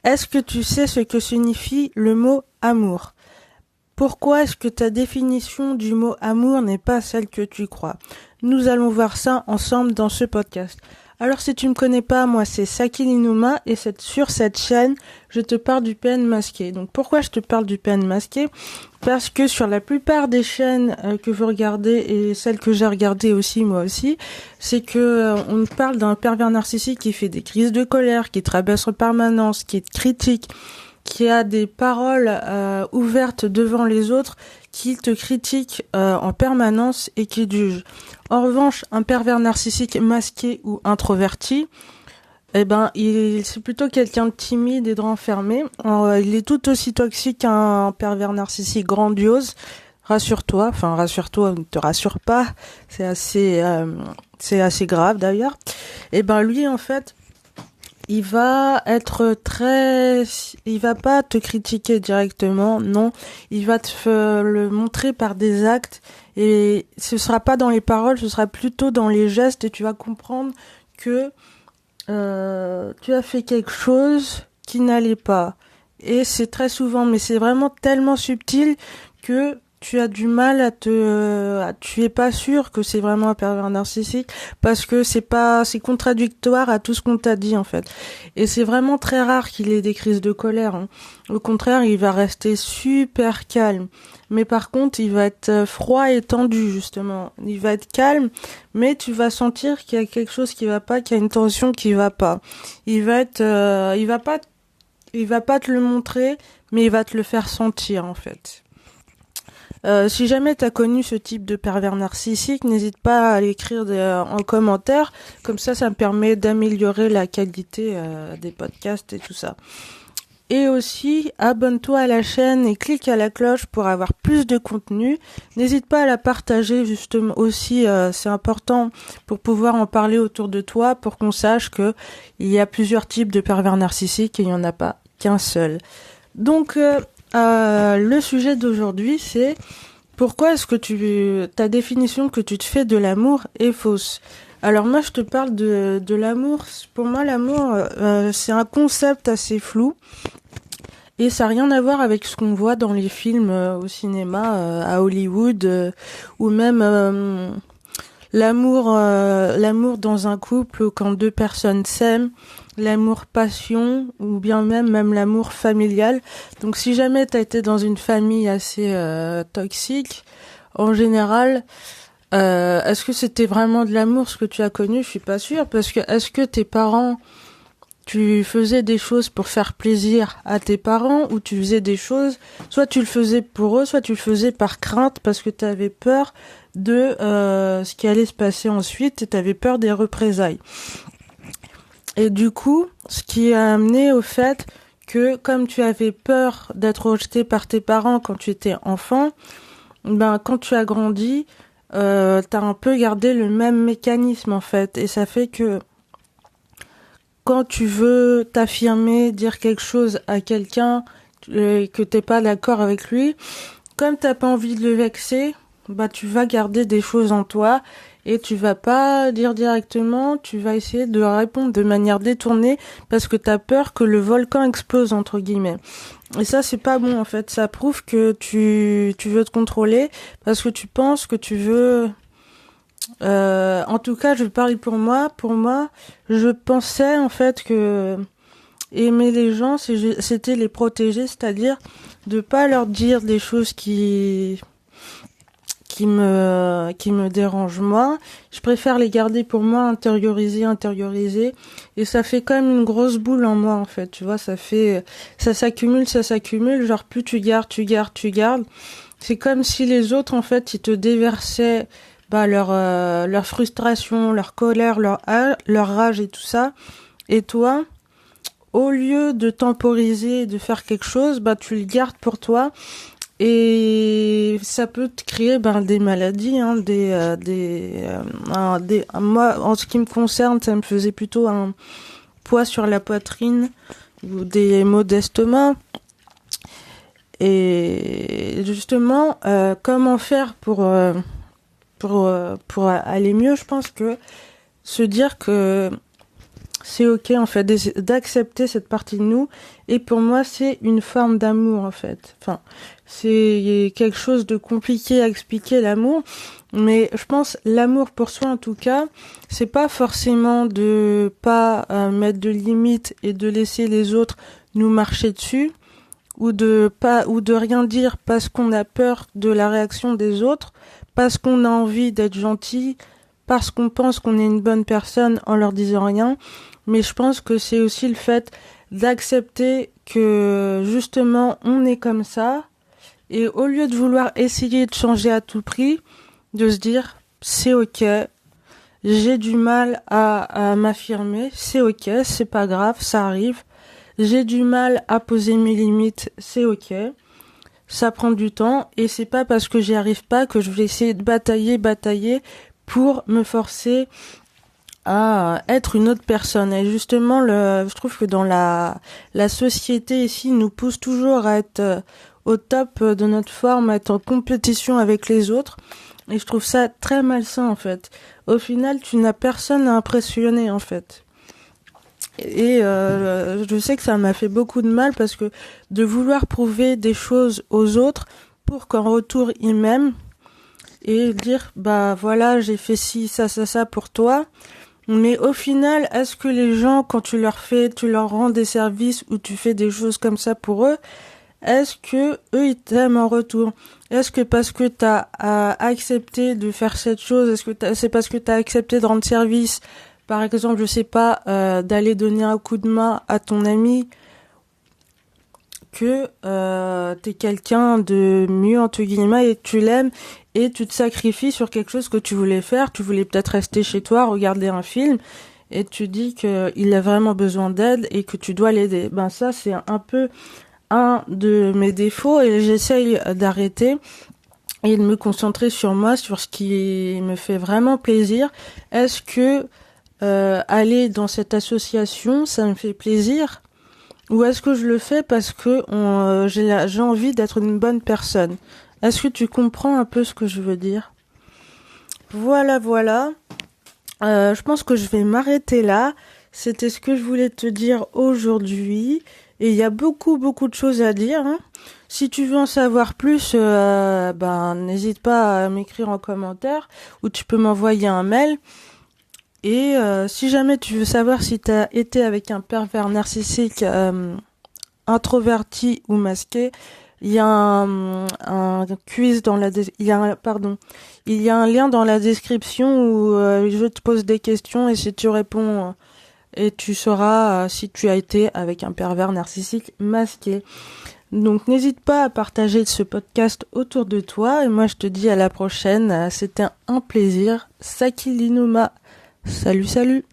Est-ce que tu sais ce que signifie le mot amour? Pourquoi est-ce que ta définition du mot amour n'est pas celle que tu crois? Nous allons voir ça ensemble dans ce podcast. Alors si tu me connais pas, moi c'est Saki Linuma et sur cette chaîne, je te parle du PN masqué. Donc pourquoi je te parle du PN masqué? Parce que sur la plupart des chaînes que vous regardez et celles que j'ai regardées aussi moi aussi, c'est que on parle d'un pervers narcissique qui fait des crises de colère, qui te rabaisse en permanence, qui est critique, qui a des paroles ouvertes devant les autres, qui te critique en permanence et qui juge. En revanche, un pervers narcissique masqué ou introverti, c'est plutôt quelqu'un de timide et de renfermé. Il est tout aussi toxique qu'un pervers narcissique grandiose. Rassure-toi, ne te rassure pas, c'est assez grave d'ailleurs. Lui en fait, il va pas te critiquer directement, non, il va le montrer par des actes et ce sera pas dans les paroles, ce sera plutôt dans les gestes et tu vas comprendre que tu as fait quelque chose qui n'allait pas. Et c'est très souvent, mais c'est vraiment tellement subtil que tu as du mal tu es pas sûr que c'est vraiment un pervers narcissique parce que c'est contradictoire à tout ce qu'on t'a dit en fait. Et c'est vraiment très rare qu'il ait des crises de colère, hein. Au contraire, il va rester super calme. Mais par contre, il va être froid et tendu justement. Il va être calme, mais tu vas sentir qu'il y a quelque chose qui va pas, qu'il y a une tension qui va pas. Il va pas te le montrer, mais il va te le faire sentir en fait. Si jamais t'as connu ce type de pervers narcissique, n'hésite pas à l'écrire en commentaire. Comme ça me permet d'améliorer la qualité des podcasts et tout ça. Et aussi, abonne-toi à la chaîne et clique à la cloche pour avoir plus de contenu. N'hésite pas à la partager justement aussi, c'est important pour pouvoir en parler autour de toi, pour qu'on sache que il y a plusieurs types de pervers narcissiques et il n'y en a pas qu'un seul. Donc, le sujet d'aujourd'hui, c'est pourquoi est-ce que ta définition que tu te fais de l'amour est fausse? Alors moi, je te parle de l'amour. Pour moi, l'amour, c'est un concept assez flou. Et ça n'a rien à voir avec ce qu'on voit dans les films au cinéma, à Hollywood, ou même l'amour dans un couple quand deux personnes s'aiment, l'amour passion, ou bien même l'amour familial. Donc si jamais t'as été dans une famille assez toxique, en général, est-ce que c'était vraiment de l'amour ce que tu as connu? Je suis pas sûre, parce que est-ce que tes parents, tu faisais des choses pour faire plaisir à tes parents, ou tu faisais des choses, soit tu le faisais pour eux, soit tu le faisais par crainte parce que tu avais peur de ce qui allait se passer ensuite et tu avais peur des représailles. Et du coup, ce qui a amené au fait que comme tu avais peur d'être rejeté par tes parents quand tu étais enfant, quand tu as grandi, t'as un peu gardé le même mécanisme en fait, et ça fait que quand tu veux t'affirmer, dire quelque chose à quelqu'un que t'es pas d'accord avec lui, comme t'as pas envie de le vexer, tu vas garder des choses en toi et tu vas pas dire directement, tu vas essayer de répondre de manière détournée parce que t'as peur que le volcan explose entre guillemets. Et ça c'est pas bon en fait, ça prouve que tu veux te contrôler parce que tu penses que tu veux en tout cas, je parle pour moi. Pour moi, je pensais en fait que aimer les gens, c'était les protéger, c'est-à-dire de pas leur dire des choses qui me dérangent moi. Je préfère les garder pour moi, intérioriser. Et ça fait quand même une grosse boule en moi en fait. Tu vois, ça s'accumule. Genre plus tu gardes. C'est comme si les autres en fait, ils te déversaient leur frustration, leur colère, leur rage et tout ça. Et toi, au lieu de temporiser, de faire quelque chose, tu le gardes pour toi. Et ça peut te créer des maladies, hein, moi, en ce qui me concerne, ça me faisait plutôt un poids sur la poitrine ou des maux d'estomac. Et justement, comment faire pour aller mieux? Je pense que se dire que c'est ok en fait d'accepter cette partie de nous. Et pour moi, c'est une forme d'amour en fait. Enfin, c'est quelque chose de compliqué à expliquer l'amour, mais je pense l'amour pour soi en tout cas, c'est pas forcément de pas mettre de limites et de laisser les autres nous marcher dessus, ou de rien dire parce qu'on a peur de la réaction des autres, parce qu'on a envie d'être gentil, parce qu'on pense qu'on est une bonne personne en leur disant rien. Mais je pense que c'est aussi le fait d'accepter que justement on est comme ça, et au lieu de vouloir essayer de changer à tout prix, de se dire c'est ok, j'ai du mal à m'affirmer, c'est ok, c'est pas grave, ça arrive. J'ai du mal à poser mes limites, c'est ok. Ça prend du temps et c'est pas parce que j'y arrive pas que je vais essayer de batailler pour me forcer à être une autre personne. Et justement, je trouve que dans la société ici nous pousse toujours à être au top de notre forme, à être en compétition avec les autres. Et je trouve ça très malsain en fait. Au final, tu n'as personne à impressionner en fait. Et je sais que ça m'a fait beaucoup de mal parce que de vouloir prouver des choses aux autres pour qu'en retour ils m'aiment et dire bah voilà j'ai fait ci ça pour toi, mais au final est-ce que les gens quand tu leur rends des services ou tu fais des choses comme ça pour eux, est-ce que eux ils t'aiment en retour? Est-ce que parce que t'as accepté de faire cette chose, est-ce que c'est parce que t'as accepté de rendre service? Par exemple, je sais pas, d'aller donner un coup de main à ton ami, que t'es quelqu'un de mieux entre guillemets et que tu l'aimes et tu te sacrifies sur quelque chose que tu voulais faire. Tu voulais peut-être rester chez toi, regarder un film et tu dis qu'il a vraiment besoin d'aide et que tu dois l'aider. Ben ça, c'est un peu un de mes défauts et j'essaye d'arrêter et de me concentrer sur moi, sur ce qui me fait vraiment plaisir. Est-ce que aller dans cette association, ça me fait plaisir? Ou est-ce que je le fais parce que j'ai envie d'être une bonne personne? Est-ce que tu comprends un peu ce que je veux dire? Voilà. Je pense que je vais m'arrêter là. C'était ce que je voulais te dire aujourd'hui. Et il y a beaucoup de choses à dire, hein. Si tu veux en savoir plus, n'hésite pas à m'écrire en commentaire ou tu peux m'envoyer un mail. Et si jamais tu veux savoir si tu as été avec un pervers narcissique introverti ou masqué, il y a un quiz dans il y a un lien dans la description où je te pose des questions et si tu réponds et tu sauras si tu as été avec un pervers narcissique masqué. Donc n'hésite pas à partager ce podcast autour de toi et moi je te dis à la prochaine. C'était un plaisir. Saki Linuma. Salut.